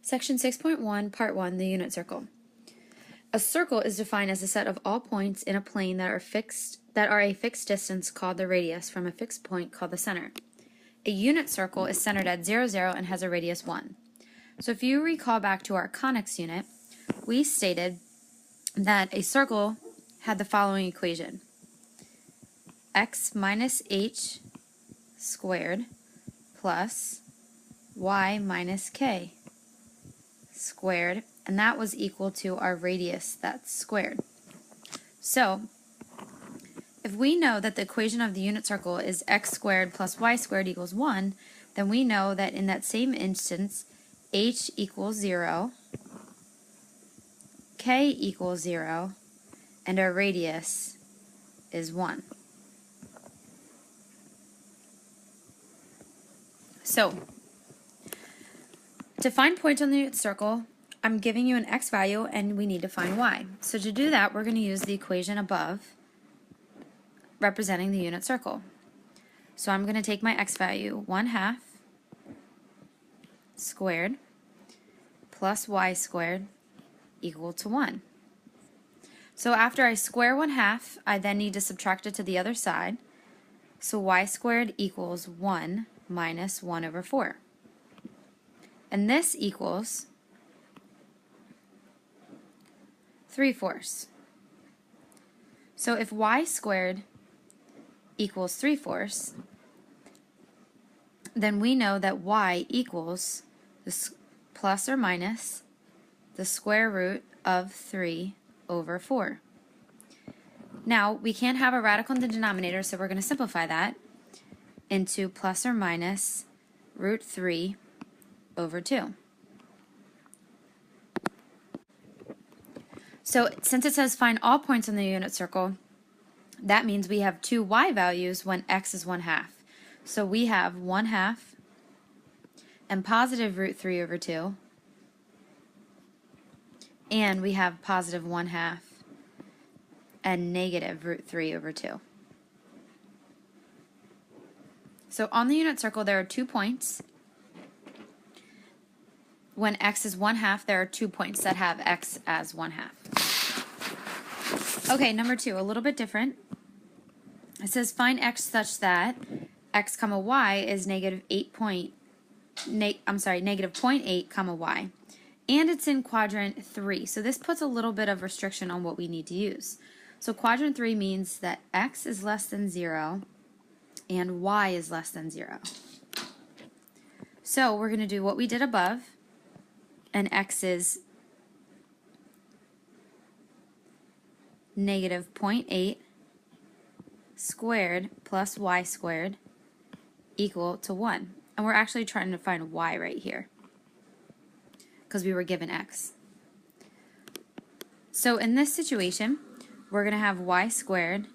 Section 6.1, Part 1, the unit circle. A circle is defined as a set of all points in a plane that are a fixed distance called the radius from a fixed point called the center. A unit circle is centered at 0, 0 and has a radius 1. So if you recall back to our conics unit, we stated that a circle had the following equation: x minus h squared plus y minus k squared, and that was equal to our radius that's squared. So if we know that the equation of the unit circle is x squared plus y squared equals 1, then we know that in that same instance h equals 0, k equals 0, and our radius is 1. So to find points on the unit circle, I'm giving you an x value and we need to find y. So to do that, we're going to use the equation above representing the unit circle. So I'm going to take my x value, 1/2 squared plus y squared equal to 1. So after I square 1/2, I then need to subtract it to the other side. So y squared equals 1 minus 1 over 4. And this equals 3/4. So if y squared equals 3/4, then we know that y equals the plus or minus the square root of 3 over 4. Now, we can't have a radical in the denominator, so we're going to simplify that into plus or minus root 3 over 2. So since it says find all points on the unit circle, that means we have two y values when x is 1/2. So we have 1/2 and positive root 3 over 2, and we have positive 1/2 and negative root 3 over 2. So on the unit circle there are 2 points. When x is 1/2, there are 2 points that have x as 1/2. Okay, number 2, a little bit different. It says find x such that x comma y is negative 0.8 comma y, and it's in quadrant 3. So this puts a little bit of restriction on what we need to use. So quadrant 3 means that x is less than 0 and y is less than 0. So we're going to do what we did above, and x is negative 0.8 squared plus y squared equal to 1. And we're actually trying to find y right here because we were given x. So in this situation, we're going to have y squared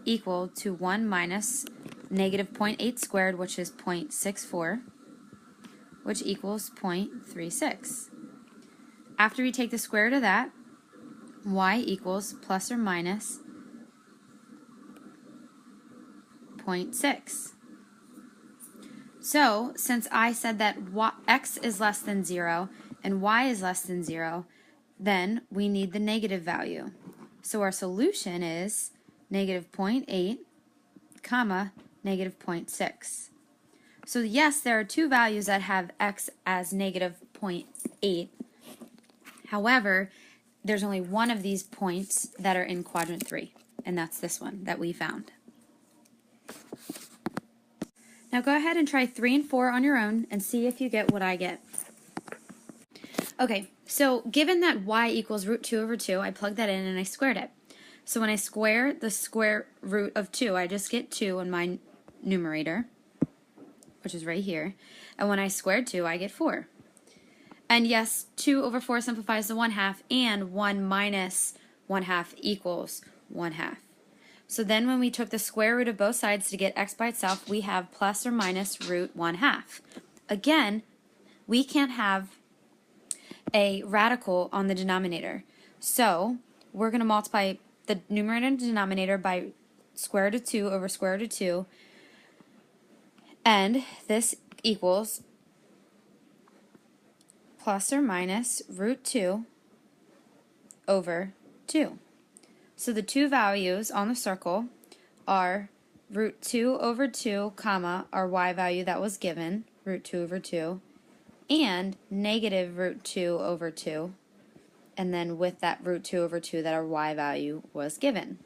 equal to 1 minus negative 0.8 squared, which is 0.64, which equals 0.36. After we take the square root of that, y equals plus or minus 0.6. So since I said that x is less than 0 and y is less than 0, then we need the negative value. So our solution is negative 0.8 comma negative 0.6. So yes, there are two values that have x as negative 0.8. However, there's only one of these points that are in quadrant 3, and that's this one that we found. Now go ahead and try 3 and 4 on your own and see if you get what I get. Okay, so given that y equals root 2 over 2, I plugged that in and I squared it. So when I square the square root of 2, I just get 2 in my numerator, which is right here. And when I square 2, I get 4. And yes, 2 over 4 simplifies to 1/2, and 1 minus 1/2 equals 1/2. So then when we took the square root of both sides to get x by itself, we have plus or minus root 1/2. Again, we can't have a radical on the denominator. So we're going to multiply the numerator and denominator by square root of 2 over square root of 2, and this equals plus or minus root 2 over 2. So the two values on the circle are root 2 over 2, comma, our y value that was given, root 2 over 2, and negative root 2 over 2, and then with that root 2 over 2 that our y value was given.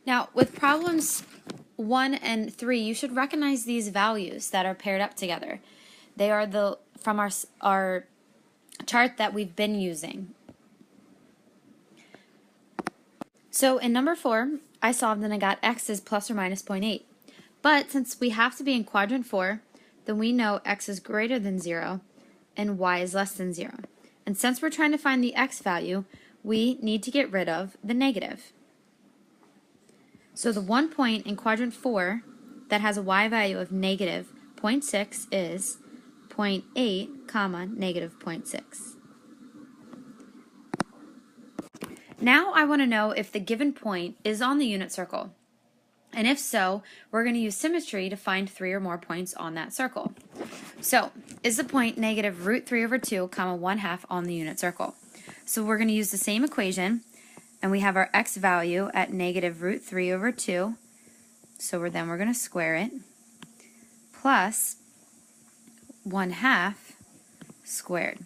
Now, with problems 1 and 3, you should recognize these values that are paired up together. They are from our chart that we've been using. So in number 4, I solved and I got x is plus or minus 0.8. But since we have to be in quadrant 4, then we know x is greater than 0 and y is less than 0. And since we're trying to find the x value, we need to get rid of the negative. So the one point in quadrant 4 that has a y value of negative 0.6 is 0.8, comma, negative 0.6. Now I want to know if the given point is on the unit circle. And if so, we're going to use symmetry to find 3 or more points on that circle. So, is the point negative root 3 over 2, comma, 1/2 on the unit circle? So we're going to use the same equation, and we have our x value at negative root 3 over 2, so we're going to square it, plus 1/2 squared.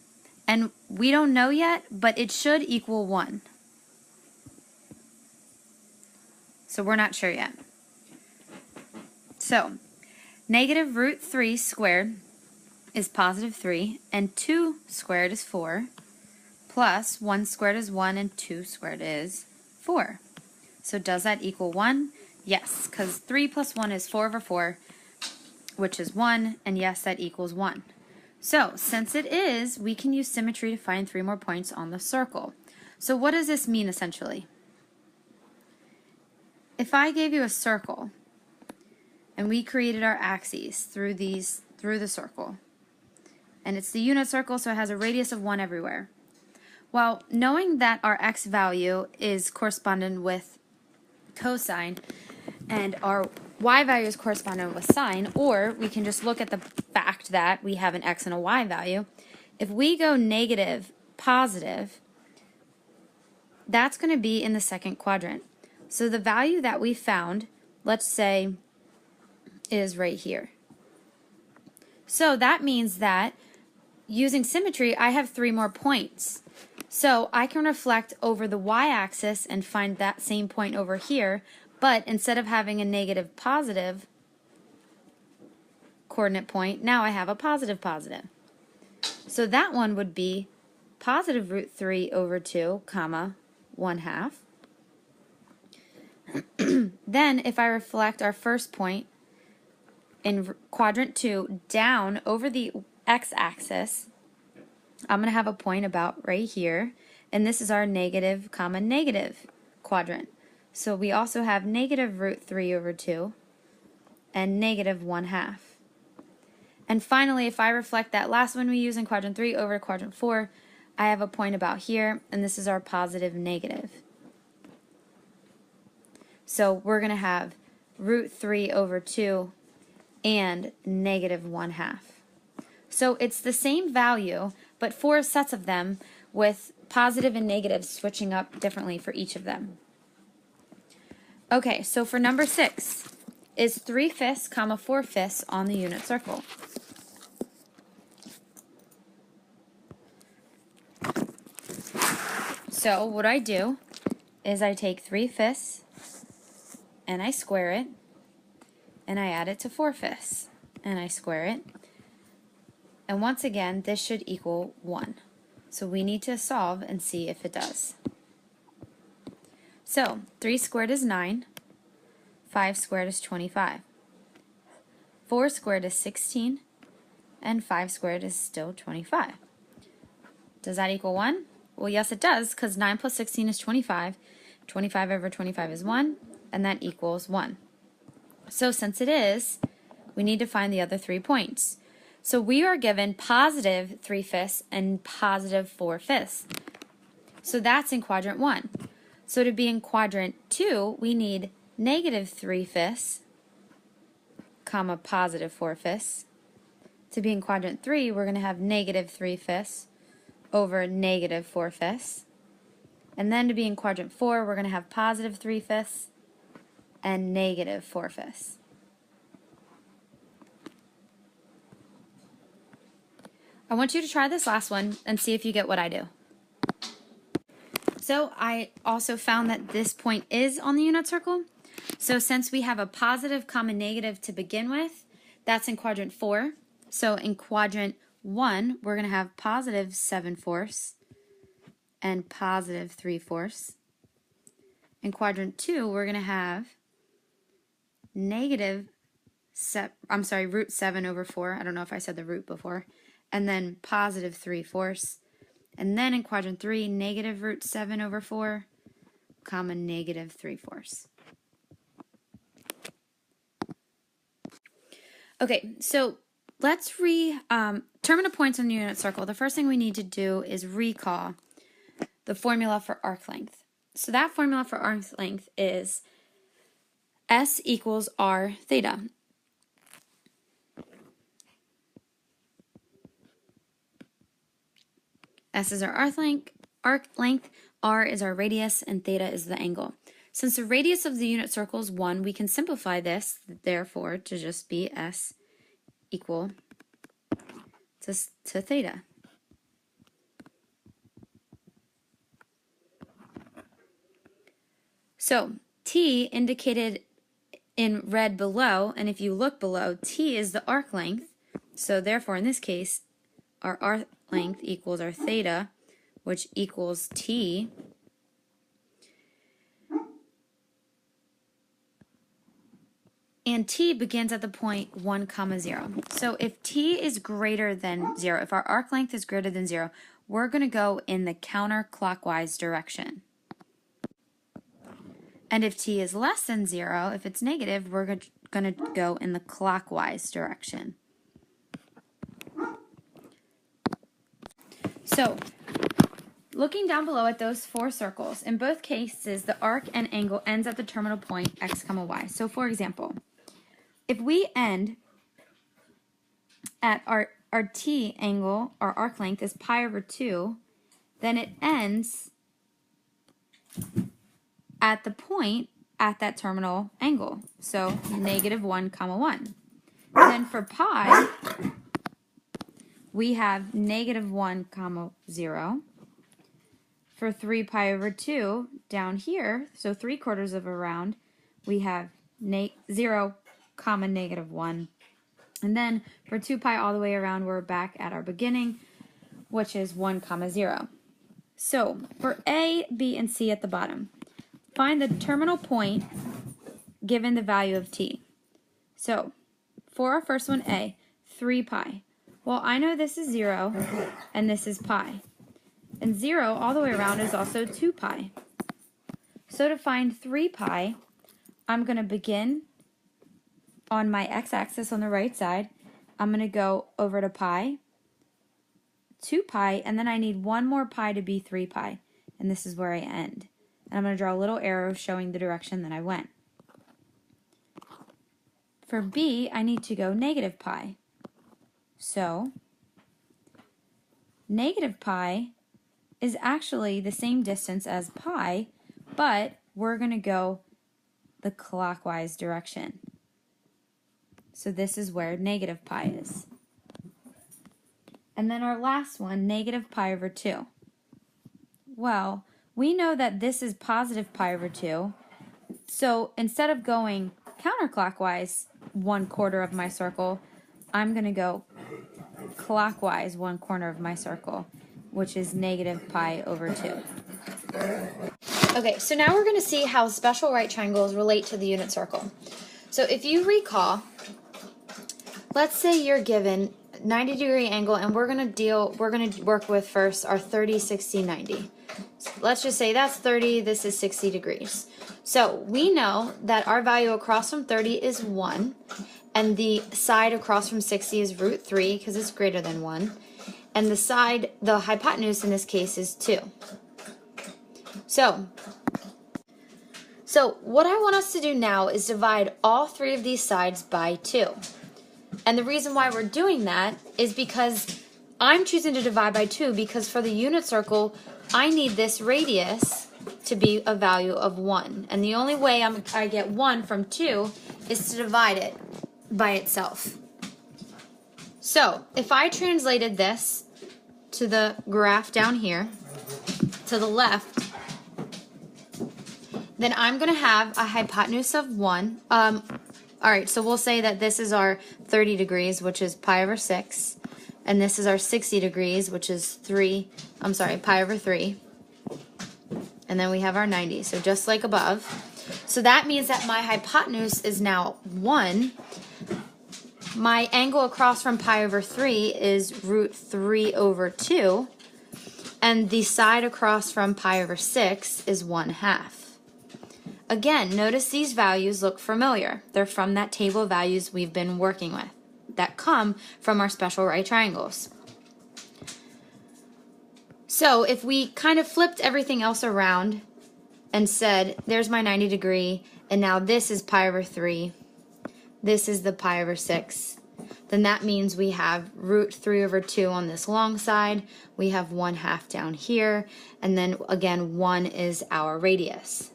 And we don't know yet, but it should equal 1. So we're not sure yet. So, negative root 3 squared is positive 3, and 2 squared is 4, plus 1 squared is 1, and 2 squared is 4. So does that equal 1? Yes, because 3 plus 1 is 4 over 4, which is 1, and yes, that equals 1. So, since it is, we can use symmetry to find 3 more points on the circle. So what does this mean essentially? If I gave you a circle, and we created our axes through the circle, and it's the unit circle, so it has a radius of 1 everywhere. Well, knowing that our x value is correspondent with cosine, and our y value is correspondent with sine, or we can just look at the fact that we have an x and a y value. If we go negative, positive, that's going to be in the second quadrant. So the value that we found, let's say, is right here. So that means that using symmetry, I have 3 more points. So I can reflect over the y-axis and find that same point over here, but instead of having a negative positive coordinate point, now I have a positive positive. So that one would be positive root 3 over 2, comma, 1/2. Then if I reflect our first point in quadrant 2 down over the x-axis, I'm going to have a point about right here, and this is our negative, comma, negative quadrant. So we also have negative root 3 over 2 and negative 1/2. And finally, if I reflect that last one we use in quadrant 3 over quadrant 4, I have a point about here, and this is our positive negative. So we're going to have root 3 over 2 and negative 1/2. So it's the same value, but 4 sets of them with positive and negative switching up differently for each of them. Okay, so for number 6, is 3/5, comma, 4/5 on the unit circle? So what I do is I take 3/5 and I square it, and I add it to 4/5 and I square it, and once again this should equal 1. So we need to solve and see if it does. So 3 squared is 9, 5 squared is 25, 4 squared is 16, and 5 squared is still 25. Does that equal 1? Well, yes it does, because 9 plus 16 is 25, 25 over 25 is 1, and that equals 1. So since it is, we need to find the other 3 points. So we are given positive 3/5 and positive 4/5. So that's in quadrant 1. So to be in quadrant 2, we need negative 3/5, comma, positive 4/5, To be in quadrant 3, we're going to have negative 3/5 over negative 4/5. And then to be in quadrant 4, we're going to have positive 3/5 and negative 4/5. I want you to try this last one and see if you get what I do. So I also found that this point is on the unit circle. So since we have a positive comma negative to begin with, that's in quadrant 4. So in quadrant 1, we're going to have positive 7/4 and positive 3/4. In quadrant 2, we're going to have negative, root 7 over 4. I don't know if I said the root before. And then positive 3/4. And then in quadrant 3, negative root 7 over 4, comma negative 3/4. Okay, so let's determine points on the unit circle. The first thing we need to do is recall the formula for arc length. So that formula for arc length is S equals R theta. S is our arc length, R is our radius, and theta is the angle. Since the radius of the unit circle is 1, we can simplify this, therefore, to just be S equal to theta. So T indicated in red below, and if you look below, T is the arc length. So therefore, in this case, our arc length equals our theta, which equals T. And T begins at the point 1, 0. So if T is greater than 0, if our arc length is greater than 0, we're going to go in the counterclockwise direction. And if T is less than 0, if it's negative, we're going to go in the clockwise direction. So, looking down below at those 4 circles, in both cases, the arc and angle ends at the terminal point x, y. So, for example, if we end at our t angle, our arc length is pi over 2, then it ends at the point at that terminal angle. So, negative 1, 1. Then for pi, we have negative 1, 0. For 3 pi over 2, down here, so 3/4 of a round, we have 0, negative 1. And then for 2 pi all the way around, we're back at our beginning, which is 1, 0. So for A, B, and C at the bottom, find the terminal point given the value of t. So for our first one, A, 3 pi. Well, I know this is 0 and this is pi. And 0 all the way around is also 2 pi. So to find 3 pi, I'm going to begin on my x-axis on the right side. I'm going to go over to pi, 2 pi, and then I need one more pi to be 3 pi. And this is where I end. And I'm going to draw a little arrow showing the direction that I went. For B, I need to go negative pi. So, negative pi is actually the same distance as pi, but we're going to go the clockwise direction. So this is where negative pi is. And then our last one, negative pi over 2. Well, we know that this is positive pi over 2. So instead of going counterclockwise 1/4 of my circle, I'm going to go clockwise 1/4 of my circle, which is negative pi over 2. Okay, so now we're going to see how special right triangles relate to the unit circle. So if you recall, let's say you're given 90-degree angle, and we're going to work with first our 30, 60, 90. So let's just say that's 30, this is 60 degrees. So we know that our value across from 30 is 1, and the side across from 60 is root 3 because it's greater than 1, and the hypotenuse in this case is 2. So what I want us to do now is divide all 3 of these sides by 2. And the reason why we're doing that is because I'm choosing to divide by 2 because for the unit circle, I need this radius to be a value of 1. And the only way I get 1 from 2 is to divide it by itself. So if I translated this to the graph down here, to the left, then I'm going to have a hypotenuse of 1. All right, so we'll say that this is our 30 degrees, which is pi over 6. And this is our 60 degrees, which is pi over 3. And then we have our 90, so just like above. So that means that my hypotenuse is now 1. My angle across from pi over 3 is root 3 over 2. And the side across from pi over 6 is 1/2. Again, notice these values look familiar. They're from that table of values we've been working with that come from our special right triangles. So if we kind of flipped everything else around and said, there's my 90 degree, and now this is pi over 3, this is the pi over 6, then that means we have root 3 over 2 on this long side, we have 1/2 down here, and then again 1 is our radius.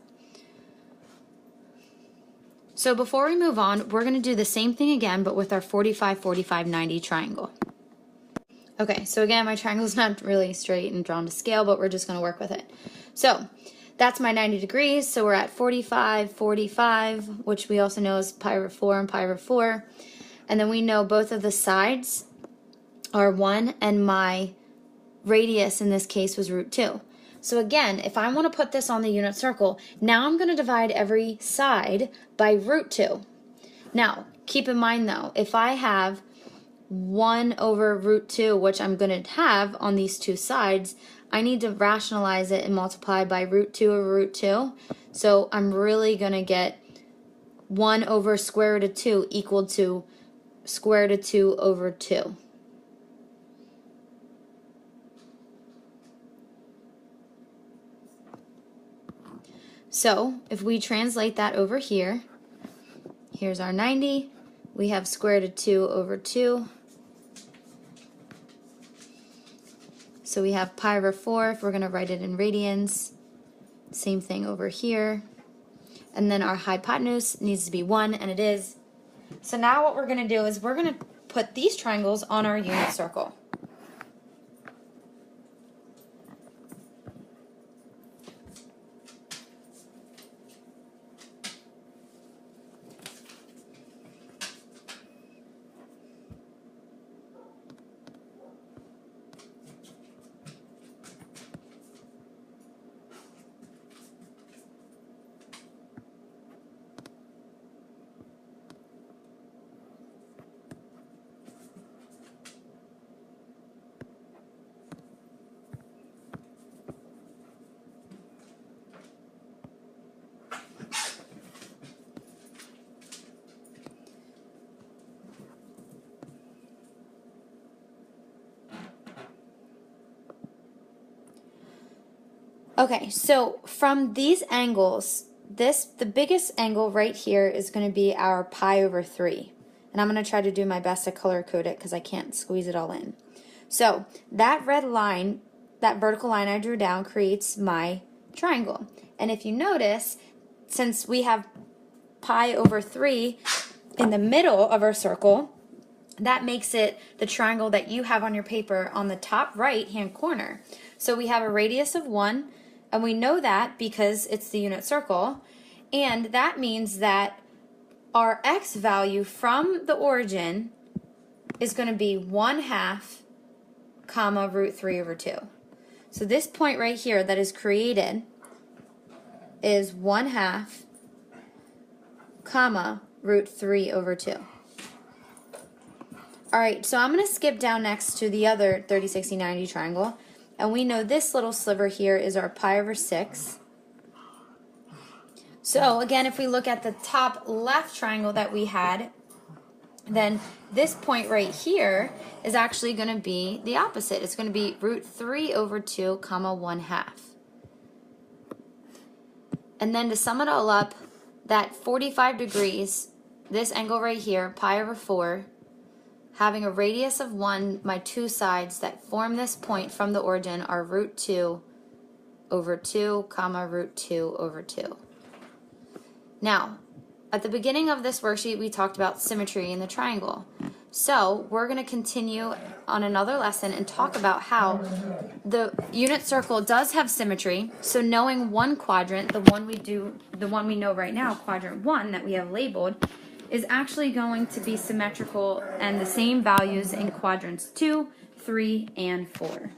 So before we move on, we're going to do the same thing again, but with our 45, 45, 90 triangle. Okay, so again, my triangle is not really straight and drawn to scale, but we're just going to work with it. So that's my 90 degrees, so we're at 45, 45, which we also know is pi over 4 and pi over 4. And then we know both of the sides are 1, and my radius in this case was root 2. So again, if I want to put this on the unit circle, now I'm going to divide every side by root 2. Now, keep in mind though, if I have 1 over root 2, which I'm going to have on these two sides, I need to rationalize it and multiply by root 2 over root 2. So I'm really going to get 1 over square root of 2 equal to square root of 2 over 2. So if we translate that over here, here's our 90, we have square root of 2 over 2. So we have pi over 4 if we're going to write it in radians. Same thing over here. And then our hypotenuse needs to be 1, and it is. So now what we're going to do is we're going to put these triangles on our unit circle. Okay, so from these angles, the biggest angle right here is going to be our pi over 3. And I'm going to try to do my best to color code it because I can't squeeze it all in. So that red line, that vertical line I drew down, creates my triangle. And if you notice, since we have pi over 3 in the middle of our circle, that makes it the triangle that you have on your paper on the top right hand corner. So we have a radius of 1, and we know that because it's the unit circle, and that means that our x value from the origin is going to be 1/2 comma root 3 over 2. So this point right here that is created is 1/2 comma root 3 over 2. Alright, so I'm going to skip down next to the other 30, 60, 90 triangle. And we know this little sliver here is our pi over 6. So again, if we look at the top left triangle that we had, then this point right here is actually going to be the opposite. It's going to be root 3 over 2 comma 1/2. And then to sum it all up, that 45 degrees, this angle right here, pi over 4, having a radius of 1, my two sides that form this point from the origin are root 2 over 2, comma, root 2 over 2. Now, at the beginning of this worksheet, we talked about symmetry in the triangle. So we're going to continue on another lesson and talk about how the unit circle does have symmetry. So knowing one quadrant, the one we know right now, quadrant 1 that we have labeled, is actually going to be symmetrical and the same values in quadrants 2, 3, and 4.